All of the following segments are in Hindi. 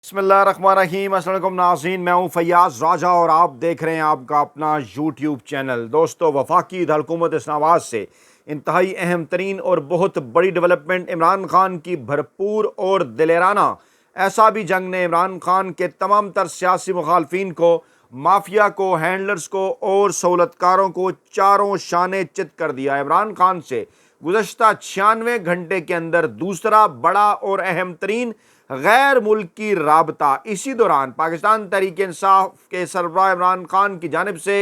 बिस्मिल्लाहिर्रहमानिर्रहीम। अस्सलाम वालेकुम नाज़रीन, मैं हूँ फैयाज़ राजा और आप देख रहे हैं आपका अपना यूट्यूब चैनल। दोस्तों, वफाकी हुकूमत इस्लामाबाद से इंतहाई अहम तरीन और बहुत बड़ी डेवलपमेंट इमरान खान की भरपूर और दिलेराना ऐसा भी जंग ने इमरान खान के तमाम तर सियासी मुखालफिन को, माफिया को, हैंडलर्स को और सहूलतकारों को चारों शाने चित कर दिया। इमरान खान से गुज़श्ता 96 घंटे के अंदर दूसरा बड़ा और अहम तरीन गैर मुल्की राबता। इसी दौरान पाकिस्तान तहरीक इंसाफ के सरबराह इमरान खान की जानिब से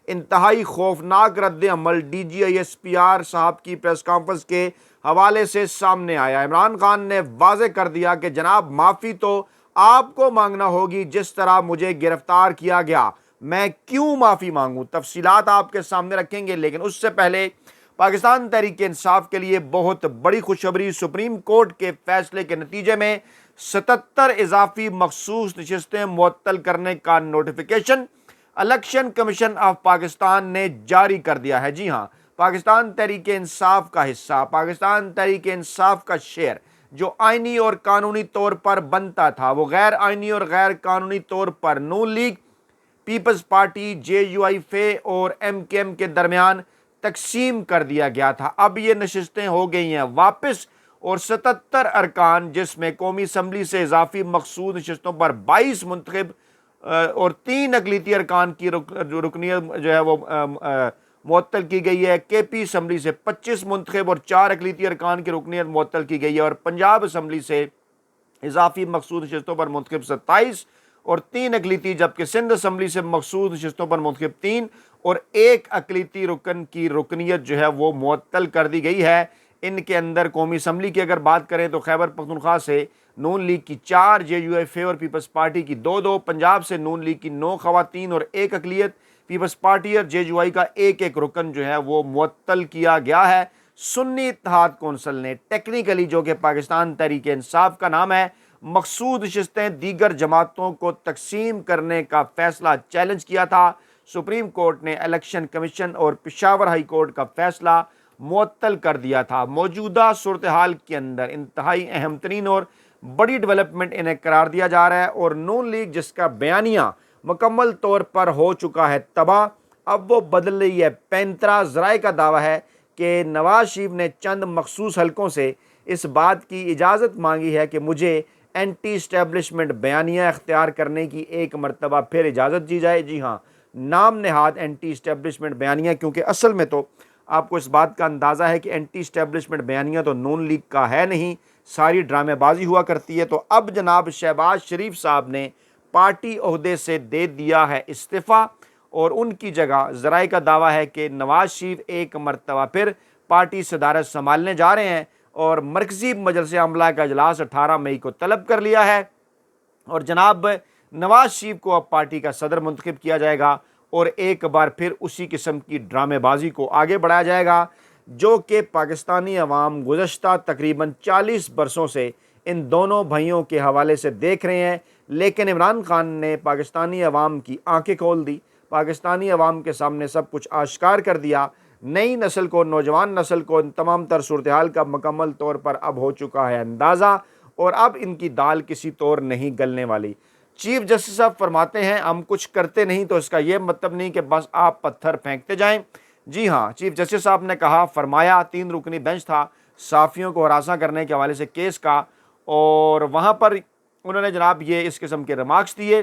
इंतहाई खौफनाक रद्द अमल DGISPR साहब की प्रेस कॉन्फ्रेंस के हवाले से सामने आया। इमरान खान ने वाज़ेह कर दिया कि जनाब, माफ़ी तो आपको मांगना होगी, जिस तरह मुझे गिरफ्तार किया गया मैं क्यों माफ़ी मांगूं। तफसीलात आपके सामने रखेंगे, लेकिन उससे पहले पाकिस्तान तहरीक इंसाफ के लिए बहुत बड़ी खुशखबरी। सुप्रीम कोर्ट के फैसले के नतीजे में 77 इजाफी मखसूस नशिस्तें मुअत्तल करने का notification election commission of Pakistan ने जारी कर दिया है। जी हाँ, पाकिस्तान तहरीक इंसाफ का हिस्सा, पाकिस्तान तहरीक इंसाफ का शेयर जो आइनी और कानूनी तौर पर बनता था, वो गैर आइनी और गैर कानूनी तौर पर नून लीग, पीपल्स पार्टी, JUIFA और MKM के दरमियान तकसीम कर दिया गया था। अब ये नशिस्तें हो गई हैं वापस और 77 अरकान, जिसमें कौमी असम्बली से इजाफी मखसूस नशिस्तों पर 22 मुंतखब और 3 अकलीती अरकान की रुकनीत जो है वो मुअत्तल की गई है। KP असम्बली से 25 मुंतखब और 4 अकलीती अरकान की रुकनीत मुअत्तल की गई है और पंजाब असम्बली से इजाफी मखसूस नशिस्तों पर मुंतखब 27 और 3 अकलीती, जबकि सिंध असम्बली से मखसूस नशिस्तों पर मुंतखब 3 और 1 अकलीती रुकन की रुकनीत जो है वो मुअत्तल कर दी गई है। इनके अंदर कौमी असम्बली की अगर बात करें तो खैबर पख्तूनख्वा से नून लीग की 4, JUIFA और पीपल्स पार्टी की 2-2, पंजाब से नून लीग की 9 खवातीन और 1 अकलियत, पीपल्स पार्टी और JUI का 1-1 रुकन जो है वो मुअत्तल किया गया है। सुन्नी इत्तेहाद कौंसिल ने टेक्निकली, जो कि पाकिस्तान तहरीक इंसाफ का नाम है, मखसूस नशिस्तें दीगर जमातों को तकसीम करने का फैसला चैलेंज किया था। सुप्रीम कोर्ट ने इलेक्शन कमीशन और पेशावर हाई कोर्ट का फैसला मुअत्तल कर दिया था। मौजूदा सूरत हाल के अंदर इंतहाई अहम तरीन और बड़ी डेवलपमेंट इन्हें करार दिया जा रहा है और नून लीग, जिसका बयानिया मुकम्मल तौर पर हो चुका है तबाह, अब वो बदल रही है पैंतरा। ज़राए का दावा है कि नवाज शरीफ ने चंद मखसूस हलकों से इस बात की इजाज़त मांगी है कि मुझे एंटी इस्टेब्लिशमेंट बयानिया अख्तियार करने की एक मरतबा फिर इजाज़त दी जाए। जी हाँ, नाम नहाद एंटी इस्टेब्लिशमेंट बयानिया, क्योंकि असल में तो आपको इस बात का अंदाज़ा है कि एंटी इस्टेब्लिशमेंट बयानिया तो नून लीग का है नहीं, सारी ड्रामेबाजी हुआ करती है। तो अब जनाब शहबाज शरीफ साहब ने पार्टी ओहदे से दे दिया है इस्तीफ़ा और उनकी जगह ज़राए का दावा है कि नवाज शरीफ एक मरतबा फिर पार्टी सदारत संभालने जा रहे हैं और मरकज़ी मजलिस आमला का इजलास 18 मई को तलब कर लिया है और जनाब नवाज शरीफ को अब पार्टी का सदर मुंतखब किया जाएगा और एक बार फिर उसी किस्म की ड्रामेबाजी को आगे बढ़ाया जाएगा, जो कि पाकिस्तानी अवाम गुज़श्ता तकरीबन 40 बरसों से इन दोनों भाइयों के हवाले से देख रहे हैं। लेकिन इमरान खान ने पाकिस्तानी अवाम की आंखें खोल दी, पाकिस्तानी अवाम के सामने सब कुछ आश्कार कर दिया। नई नस्ल को, नौजवान नस्ल को इन तमाम तर सूरत हाल का मुकम्मल तौर पर अब हो चुका है अंदाज़ा और अब इनकी दाल किसी तौर नहीं गलने वाली। चीफ जस्टिस साहब फरमाते हैं, हम कुछ करते नहीं तो इसका यह मतलब नहीं कि बस आप पत्थर फेंकते जाएं। जी हाँ, चीफ जस्टिस साहब ने कहा, फरमाया 3 रुकनी बेंच था साफ़ियों को हरासा करने के हवाले से केस का और वहाँ पर उन्होंने जनाब ये इस किस्म के रिमार्क्स दिए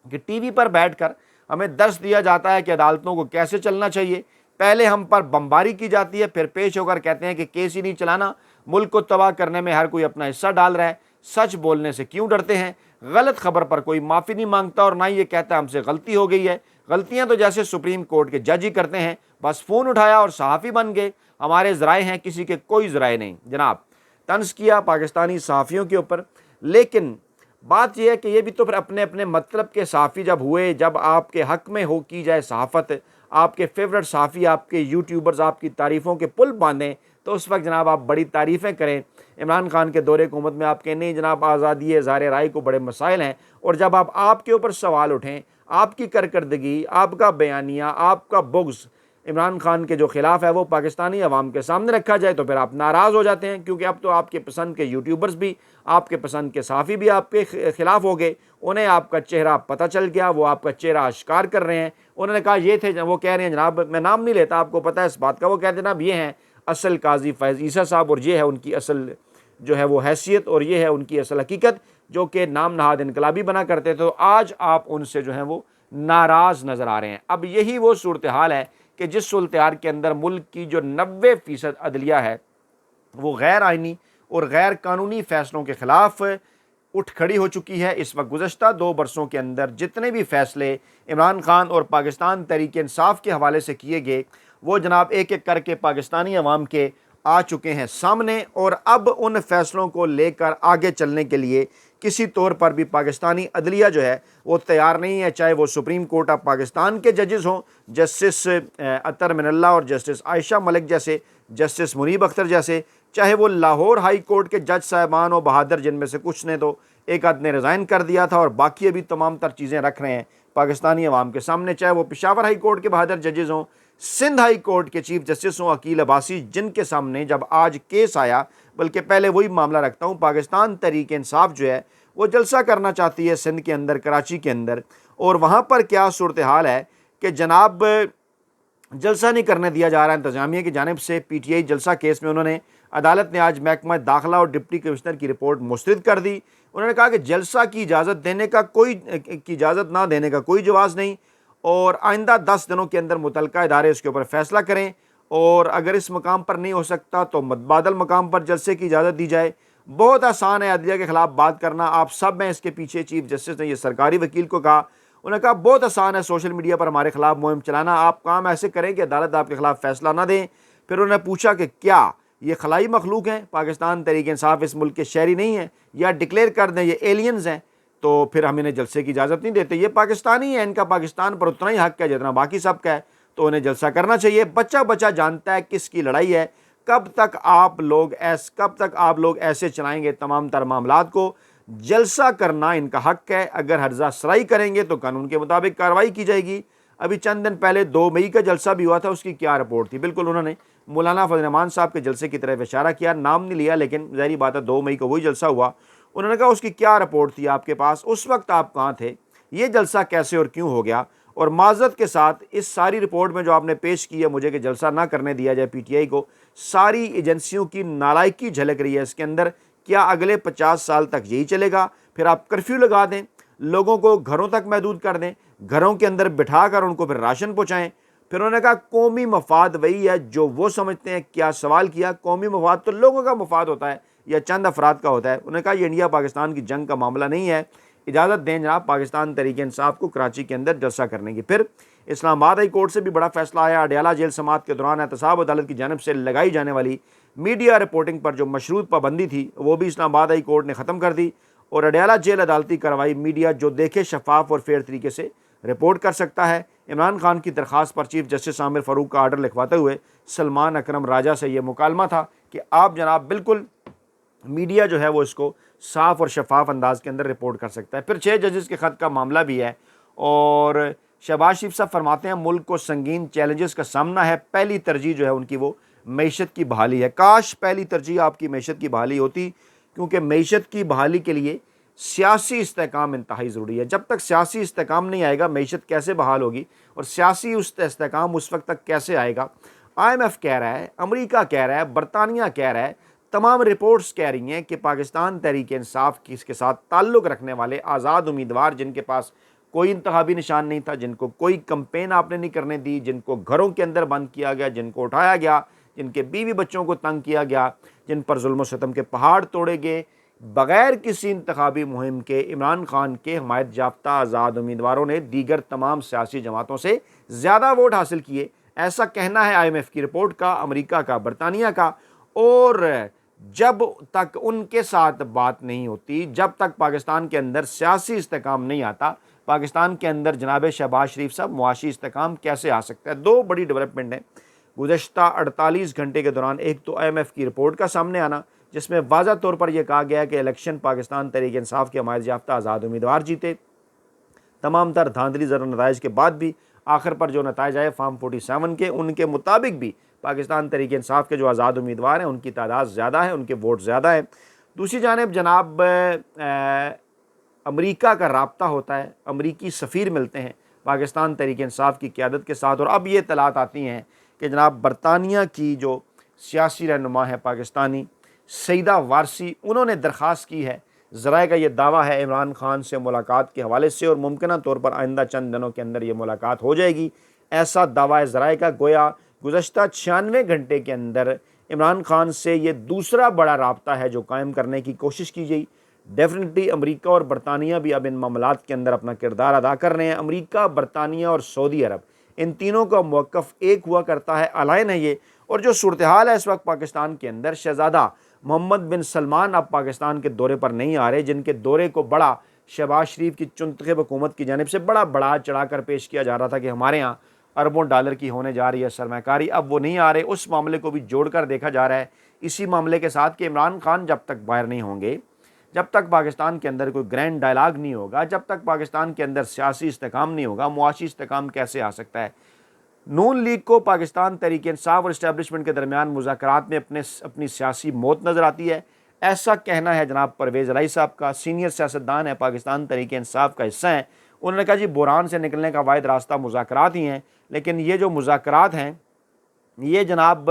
कि टीवी पर बैठकर हमें दर्श दिया जाता है कि अदालतों को कैसे चलना चाहिए। पहले हम पर बमबारी की जाती है, फिर पेश होकर कहते हैं कि केस ही नहीं चलाना, मुल्क को तबाह करने में हर कोई अपना हिस्सा डाल रहा है, सच बोलने से क्यों डरते हैं। गलत खबर पर कोई माफ़ी नहीं मांगता और ना ही ये कहता हमसे गलती हो गई है। गलतियां तो जैसे सुप्रीम कोर्ट के जज ही करते हैं, बस फ़ोन उठाया और सहाफ़ी बन गए, हमारे ज़राए हैं, किसी के कोई ज़राए नहीं। जनाब तंज किया पाकिस्तानी सहाफ़ियों के ऊपर। लेकिन बात यह है कि ये भी तो फिर अपने अपने मतलब के सहाफ़ी जब हुए, जब आपके हक़ में हो की जाए सहाफ़त, आपके फेवरेट सहाफ़ी, आपके यूट्यूबर्स आपकी तारीफ़ों के पुल बांधें, तो उस वक्त जनाब आप बड़ी तारीफ़ें करें। इमरान खान के दौरे हुकूमत में आपके नहीं जनाब आज़ादी इज़हार राय को बड़े मसाइल हैं और जब आपके ऊपर सवाल उठें, आपकी करकर्दगी, आपका बयानिया, आपका बुग़्ज़ इमरान खान के जो खिलाफ है वो पाकिस्तानी अवाम के सामने रखा जाए तो फिर आप नाराज़ हो जाते हैं, क्योंकि अब तो आपके पसंद के यूट्यूबर्स भी, आपके पसंद के सहाफ़ी भी आपके खिलाफ हो गए। उन्हें आपका चेहरा पता चल गया, वो आपका चेहरा आश्कार कर रहे हैं। उन्होंने कहा ये थे, वो कह रहे हैं जनाब, मैं नाम नहीं लेता, आपको पता है इस बात का, वो कहते हैं जनाब ये हैं असल काजी फैज़ ईसा साहब, और ये है उनकी असल जो है वो हैसियत, और ये है उनकी असल हकीकत, जो कि नाम नहाद इनकलाबी बना करते थे। तो आज आप उनसे जो है वो नाराज़ नज़र आ रहे हैं। अब यही वो सूरत हाल है कि जिस सूरत के अंदर मुल्क की जो 90% अदलिया है वो गैर आइनी और गैर कानूनी फ़ैसलों के ख़िलाफ़ उठ खड़ी हो चुकी है। इस वक्त गुज़श्ता 2 बरसों के अंदर जितने भी फ़ैसले इमरान खान और पाकिस्तान तहरीक इंसाफ के हवाले से किए गए, वो जनाब एक एक करके पाकिस्तानी अवाम के आ चुके हैं सामने, और अब उन फ़ैसलों को लेकर आगे चलने के लिए किसी तौर पर भी पाकिस्तानी अदलिया जो है वो तैयार नहीं है। चाहे वो सुप्रीम कोर्ट ऑफ पाकिस्तान के जजेस हों, जस्टिस अतर मिनल्ला और जस्टिस आयशा मलिक जैसे, जस्टिस मुनीब अख्तर जैसे, चाहे वो लाहौर हाई कोर्ट के जज साहबान और बहादुर, जिनमें से कुछ ने तो एक आध ने रिज़ाइन कर दिया था और बाकी अभी तमाम तर चीज़ें रख रहे हैं पाकिस्तानी अवाम के सामने, चाहे वो पेशावर हाई कोर्ट के बहादुर जजेस हों, सिंध हाई कोर्ट के चीफ जस्टिस हों अकील अब्बासी, जिनके सामने जब आज केस आया, बल्कि पहले वही मामला रखता हूँ, पाकिस्तान तहरीक इंसाफ जो है वो जलसा करना चाहती है सिंध के अंदर, कराची के अंदर, और वहाँ पर क्या सूरत हाल है कि जनाब जलसा नहीं करने दिया जा रहा है इंतजामिया की जानिब से। PTI जलसा केस में उन्होंने, अदालत ने आज महकमा दाखिला और डिप्टी कमिश्नर की रिपोर्ट मुस्तरद कर दी। उन्होंने कहा कि जलसा की इजाज़त ना देने का कोई जवाज़ नहीं, और आइंदा 10 दिनों के अंदर मुतलका इदारे इसके ऊपर फैसला करें, और अगर इस मकाम पर नहीं हो सकता तो मतबादल मकाम पर जलसे की इजाज़त दी जाए। बहुत आसान है अदलिया के ख़िलाफ़ बात करना, आप सब हैं इसके पीछे। चीफ जस्टिस ने यह सरकारी वकील को कहा, उन्होंने कहा बहुत आसान है सोशल मीडिया पर हमारे खिलाफ मुहिम चलाना, आप काम ऐसे करें कि अदालत आपके खिलाफ फैसला ना दें। फिर उन्होंने पूछा कि क्या ये खलाई मखलूक हैं, पाकिस्तान तहरीक इंसाफ इस मुल्क के शहरी नहीं हैं, या डिक्लेयर कर दें ये एलियंस हैं, तो फिर हम इन्हें जलसे की इजाज़त नहीं देते। ये पाकिस्तानी है, इनका पाकिस्तान पर उतना ही हक है जितना बाकी सबका है, तो उन्हें जलसा करना चाहिए। बच्चा बच्चा जानता है किसकी लड़ाई है। कब तक आप लोग ऐसे चलाएंगे तमाम तर मामलात को? जलसा करना इनका हक है, अगर हर्जा सराई करेंगे तो कानून के मुताबिक कार्रवाई की जाएगी। अभी चंद दिन पहले 2 मई का जलसा भी हुआ था, उसकी क्या रिपोर्ट थी? बिल्कुल उन्होंने मौलाना फजल रहमान साहब के जलसे की तरफ इशारा किया, नाम नहीं लिया, लेकिन ज़ाहिर बात है 2 मई को वही जलसा हुआ। उन्होंने कहा उसकी क्या रिपोर्ट थी आपके पास, उस वक्त आप कहाँ थे, ये जलसा कैसे और क्यों हो गया? और माज़रत के साथ इस सारी रिपोर्ट में जो आपने पेश की है मुझे कि जलसा ना करने दिया जाए PTI को, सारी एजेंसियों की नालायकी झलक रही है इसके अंदर। क्या अगले 50 साल तक यही चलेगा? फिर आप कर्फ्यू लगा दें, लोगों को घरों तक महदूद कर दें, घरों के अंदर बिठा कर उनको फिर राशन पहुँचाएँ। फिर उन्होंने कहा कौमी मफाद वही है जो वो समझते हैं। क्या सवाल किया, कौमी मफाद तो लोगों का मफाद होता है या चंद अफराद का होता है? उन्होंने कहा ये इंडिया पाकिस्तान की जंग का मामला नहीं है, इजाज़त दें जनाब पाकिस्तान तहरीक इंसाफ को कराची के अंदर जलसा करने की। फिर इस्लामाबाद हाई कोर्ट से भी बड़ा फैसला आया। अडयाला जेल समात के दौरान एहतसाब अदालत की जानिब से लगाई जाने वाली मीडिया रिपोर्टिंग पर जो मशरूत पाबंदी थी वो भी इस्लामाबाद हाई कोर्ट ने ख़त्म कर दी, और अडयाला जेल अदालती कार्रवाई मीडिया जो देखे शफाफ और फेयर तरीके से रिपोर्ट कर सकता है। इमरान खान की दरख्वास्त पर चीफ जस्टिस आमिर फ़ारूक का आर्डर लिखवाते हुए सलमान अकरम राजा से यह मुकालमा था कि आप जनाब बिल्कुल मीडिया जो है वो इसको साफ़ और शफाफ अंदाज के अंदर रिपोर्ट कर सकता है। फिर 6 जजेस के ख़त का मामला भी है, और शहबाज शरीफ साहब फरमाते हैं मुल्क को संगीन चैलेंजेस का सामना है, पहली तरजीह जो है उनकी वो मईशत की बहाली है। काश पहली तरजीह आपकी मईशत की बहाली होती, क्योंकि मईशत की बहाली के लिए सियासी इस्तेकाम इंतहाई ज़रूरी है। जब तक सियासी इस्तेकाम नहीं आएगा मईशत कैसे बहाल होगी, और सियासी इस्तेकाम उस वक्त तक कैसे आएगा? IMF कह रहा है, अमेरिका कह रहा है, बरतानिया कह रहा है, तमाम रिपोर्ट्स कह रही हैं कि पाकिस्तान तहरीक इंसाफ की इसके साथ ताल्लुक़ रखने वाले आज़ाद उम्मीदवार, जिनके पास कोई इंतखाबी निशान नहीं था, जिनको कोई कंपेन आपने नहीं करने दी, जिनको घरों के अंदर बंद किया गया, जिनको उठाया गया, जिनके बीवी बच्चों को तंग किया गया, जिन पर जुल्म सितम के पहाड़ तोड़े गए, बग़ैर किसी इंतखाबी मुहिम के इमरान खान के हमायत याफ्ता आज़ाद उम्मीदवारों ने दीगर तमाम सियासी जमातों से ज़्यादा वोट हासिल किए। ऐसा कहना है IMF की रिपोर्ट का, अमेरिका का, बरतानिया का। और जब तक उनके साथ बात नहीं होती, जब तक पाकिस्तान के अंदर सियासी इस्तेकाम नहीं आता, पाकिस्तान के अंदर जनाब शहबाज शरीफ साहब मुआशी इस्तेकाम कैसे आ सकता है? 2 बड़ी डेवलपमेंट है गुज़श्ता 48 घंटे के दौरान। एक तो IMF की रिपोर्ट का सामने आना, जिसमें वाज़ा तौर पर यह कहा गया कि इलेक्शन पाकिस्तान तहरीक इंसाफ के हमायत याफ्ता आज़ाद उम्मीदवार जीते। तमाम तर धांधली ज़र नताइज के बाद भी आखिर पर जो नताइज आए फार्म 47 के, उनके मुताबिक भी पाकिस्तान तहरीक इंसाफ के जो आज़ाद उम्मीदवार हैं उनकी तादाद ज़्यादा है, उनके वोट ज़्यादा है। दूसरी जानिब जनाब अमरीका का राब्ता होता है, अमरीकी सफ़ीर मिलते हैं पाकिस्तान तहरीक इंसाफ की क़यादत के साथ, और अब ये इत्तलात आती हैं कि जनाब बरतानिया की जो सियासी रहनुमा है पाकिस्तानी सईदा वारसी, उन्होंने दरख्वास्त की है। ज़राए का ये दावा है इमरान खान से मुलाकात के हवाले से, और मुमकिन तौर पर आइंदा चंद दिनों के अंदर ये मुलाकात हो जाएगी, ऐसा दावा है ज़राए का। गोया गुज़श्ता 96 घंटे के अंदर इमरान खान से ये दूसरा बड़ा राब्ता है जो कायम करने की कोशिश की गई। डेफिनेटली अमरीका और बरतानिया भी अब इन मामलात के अंदर अपना किरदार अदा कर रहे हैं। अमरीका, बरतानिया और सऊदी अरब, इन तीनों का मौक़िफ़ एक हुआ करता है, अलायन है ये। और जो सूरत हाल है इस वक्त पाकिस्तान के अंदर, शहज़ादा मोहम्मद बिन सलमान अब पाकिस्तान के दौरे पर नहीं आ रहे, जिनके दौरे को बड़ा शहबाज शरीफ की चुनतखब हुकूमत की जानिब से बड़ा चढ़ा कर पेश किया जा रहा था कि हमारे यहाँ अरबों डॉलर की होने जा रही है सरमाकारी। अब वो नहीं आ रहे, उस मामले को भी जोड़कर देखा जा रहा है इसी मामले के साथ कि इमरान खान जब तक बाहर नहीं होंगे, जब तक पाकिस्तान के अंदर कोई ग्रैंड डायलाग नहीं होगा, जब तक पाकिस्तान के अंदर सियासी इस्तेकाम नहीं होगा, मुआशी इस्तेकाम कैसे आ सकता है। नून लीग को पाकिस्तान तहरीक इंसाफ और इस्टेब्लिशमेंट के दरमियान मुज़ाकरात में अपनी सियासी मौत नज़र आती है, ऐसा कहना है जनाब परवेज़ इलाही साहब का। सीनियर सियासतदान है, पाकिस्तान तहरीक इंसाफ का हिस्सा हैं। उन्होंने कहा जी बुरहान से निकलने का वाहिद रास्ता मुज़ाकरात ही हैं, लेकिन ये जो मुज़ाकरात हैं ये जनाब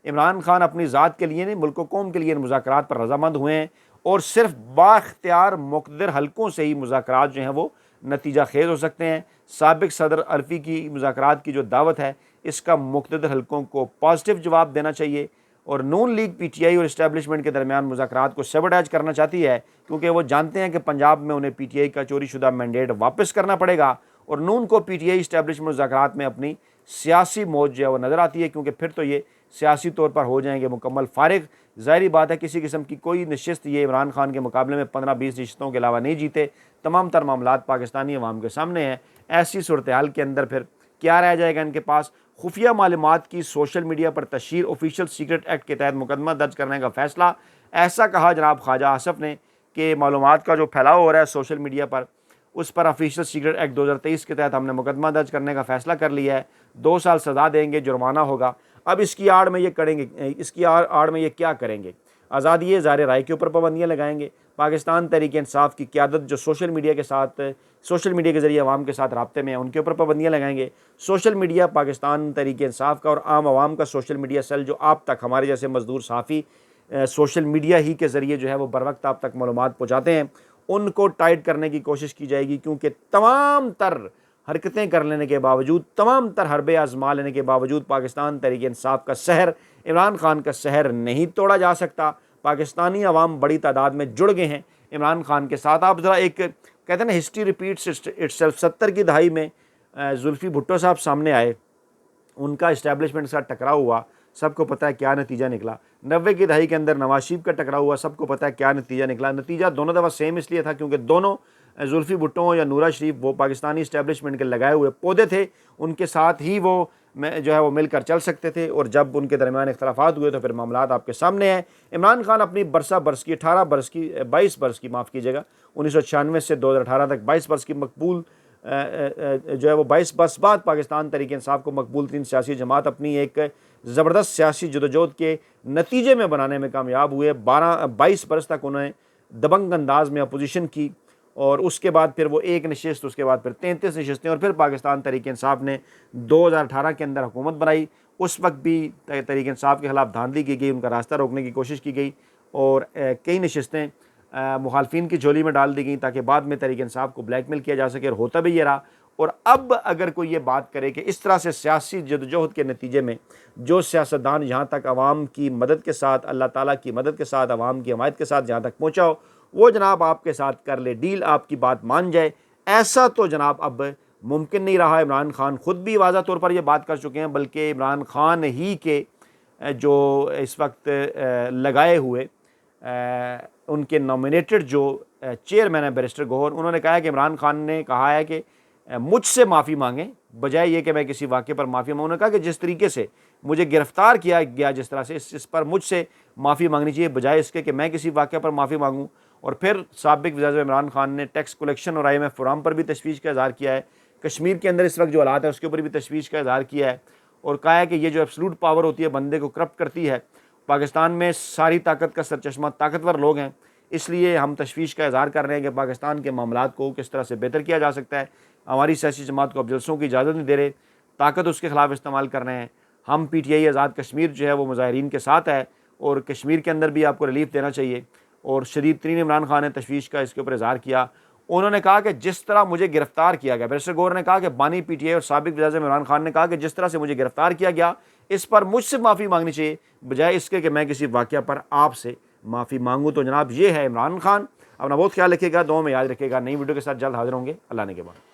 इमरान खान अपनी ज़ात के लिए नहीं, मुल्क व कौम के लिए इन मुज़ाकरात पर रज़ामंद हुए हैं, और सिर्फ बाख्तियार मुक़द्दर हलकों से ही मुज़ाकरात जो हैं वो नतीजा खेज़ हो सकते हैं। साबिक़ सदर अरफ़ी की मुज़ाकरात की जो दावत है, इसका मुक़तदर हलकों को पॉजिटिव जवाब देना चाहिए, और नून लीग PTI और इस्टेब्लिशमेंट के दरमियान मुज़ाकरात को सबटाइज करना चाहती है, क्योंकि वो जानते हैं कि पंजाब में उन्हें PTI का चोरी शुदा मैंडेट वापस करना पड़ेगा, और नून को PTI इस्टेब्लिशमेंट मुज़ाकरात में अपनी सियासी मौज जो है वो नज़र आती है, क्योंकि फिर तो ये सियासी तौर पर हो जाएंगे मुकम्मल फारिग। ज़ाहिरी बात है किसी किस्म की कोई नशिस्त ये इमरान खान के मुकाबले में 15-20 नशिस्तों के अलावा नहीं जीते। तमाम तर मामलात पाकिस्तानी अवाम के सामने हैं। ऐसी सूरत हाल के अंदर फिर क्या रह जाएगा इनके पास? खुफिया मालूमात की सोशल मीडिया पर तशहीर, ऑफिशियल सीक्रेट एक्ट के तहत मुकदमा दर्ज करने का फ़ैसला। ऐसा कहा जनाब ख्वाजा आसफ ने कि मालूमात का जो फैलाव हो रहा है सोशल मीडिया पर, उस पर ऑफिशियल सीक्रेट एक्ट 2023 के तहत हमने मुकदमा दर्ज करने का फ़ैसला कर लिया है। 2 साल सज़ा देंगे, जुर्माना होगा। अब इसकी आड़ में ये करेंगे, इसकी आड़ में ये क्या करेंगे? आज़ादी ज़ाहिर राय के ऊपर पाबंदियाँ लगाएंगे। पाकिस्तान तहरीक इंसाफ की क़यादत जो सोशल मीडिया के ज़रिए अवाम के साथ राब्ते में है, उनके ऊपर पाबंदियाँ लगाएंगे। सोशल मीडिया पाकिस्तान तहरीक इंसाफ का और आम आवाम का सोशल मीडिया सेल, जो आप तक हमारे जैसे मजदूर साफ़ी सोशल मीडिया ही के ज़रिए जो है वो बर वक्त आप तक मालूमात पहुँचाते हैं, उनको टाइट करने की कोशिश की जाएगी। क्योंकि तमाम तर हरकतें कर लेने के बावजूद, तमाम तर हरबे आजमा लेने के बावजूद पाकिस्तान तहरीक इंसाफ का सहर, इमरान खान का सहर नहीं तोड़ा जा सकता। पाकिस्तानी अवाम बड़ी तादाद में जुड़ गए हैं इमरान खान के साथ। आप ज़रा एक कहते हैं ना, हिस्ट्री रिपीट्स इटसेल्फ। 70 की दहाई में जुल्फ़ी भुट्टो साहब सामने आए, उनका इस्टेब्लिशमेंट के साथ टकराव हुआ, सबको पता है क्या नतीजा निकला। 90 की दहाई के अंदर नवाज शरीफ का टकराव हुआ, सबको पता है क्या नतीजा निकला। नतीजा दोनों दफ़ा सेम इसलिए था क्योंकि दोनों जुल्फ़ी भुट्टो या नूरा शरीफ वो पाकिस्तानी इस्टेब्लिशमेंट के लगाए हुए पौधे थे, उनके साथ ही वो जो है वो मिलकर चल सकते थे। और जब उनके दरमियान इख्तलाफात हुए तो फिर मामलात आपके सामने हैं। इमरान खान अपनी 22 बरस की माफ़ कीजिएगा, 1996 से 2018 तक 22 बरस की मकबूल जो है वो 22 बरस बाद पाकिस्तान तहरीक इंसाफ को मकबूल तीन सियासी जमात अपनी एक ज़बरदस्त सियासी जदोजहद के नतीजे में बनाने में कामयाब हुए। 22 बरस तक उन्होंने दबंग अंदाज में अपोजिशन की, और उसके बाद फिर वो एक नशिस्त, उसके बाद फिर 33 नशिस्तें, और फिर पाकिस्तान तहरीक इंसाफ ने 2018 के अंदर हुकूमत बनाई। उस वक्त भी तहरीक इंसाफ के ख़िलाफ़ धांधली की गई, उनका रास्ता रोकने की कोशिश की गई, और कई नशिस्तें मुखालफिन की झोली में डाल दी गई ताकि बाद में तहरीक इंसाफ को ब्लैकमेल किया जा सके, और होता भी ये रहा। और अब अगर कोई ये बात करे कि इस तरह से सियासी जदोजहद के नतीजे में जो सियासतदान यहाँ तक आवाम की मदद के साथ, अल्लाह ताला की मदद के साथ, आवाम की हमायत के साथ जहाँ तक पहुँचा हो, वो जनाब आपके साथ कर ले डील, आपकी बात मान जाए, ऐसा तो जनाब अब मुमकिन नहीं रहा। इमरान खान ख़ुद भी वाज़ा तौर पर यह बात कर चुके हैं, बल्कि इमरान खान ही के जो इस वक्त लगाए हुए उनके नॉमिनेटेड जो चेयरमैन है बैरिस्टर गौहर, उन्होंने कहा है कि इमरान खान ने कहा है कि मुझसे माफ़ी मांगें बजाय ये कि मैं किसी वाक़े पर माफ़ी मांगूं। उन्होंने कहा कि जिस तरीके से मुझे गिरफ़्तार किया गया, जिस तरह से इस पर मुझसे माफ़ी मांगनी चाहिए बजाय इसके कि मैं किसी वाक़े पर माफ़ी मांगूं। और फिर साबिक़ वज़ीर इमरान खान ने टैक्स कलेक्शन और IMF प्रोग्राम पर भी तशवीश का इज़हार किया है। कश्मीर के अंदर इस वक्त जो हालात है उसके ऊपर भी तशवीश का इजहार किया है और कहा है कि ये जो एब्सोल्यूट पावर होती है बंदे को करप्ट करती है। पाकिस्तान में सारी ताकत का सरचश्मा ताकतवर लोग हैं, इसलिए हम तशवीश का इजहार कर रहे हैं कि पाकिस्तान के मामलात को किस तरह से बेहतर किया जा सकता है। हमारी सियासी जमात को अब जलसों की इजाज़त नहीं दे रहे, ताकत उसके खिलाफ इस्तेमाल कर रहे हैं। हम PTI आज़ाद कश्मीर जो है वो मुजाहिरीन के साथ है और कश्मीर के अंदर भी आपको रिलीफ देना चाहिए। और शदीद तरीन इमरान खान ने तशवीश का इसके ऊपर इजहार किया। उन्होंने कहा कि जिस तरह मुझे गिरफ्तार किया गया, बैरिस्टर गौहर ने कहा कि बानी PTI और साबिक वज़ीर आज़म इमरान खान ने कहा कि जिस तरह से मुझे गिरफ्तार किया गया इस पर मुझसे माफ़ी मांगनी चाहिए, बजाय इसके कि मैं किसी वाक़या पर आपसे माफ़ी मांगूँ। तो जनाब ये है इमरान खान। अपना बहुत ख्याल रखिएगा, दुआ में याद रखिएगा। नई वीडियो के साथ जल्द हाजिर होंगे। अल्लाह ने के बाद।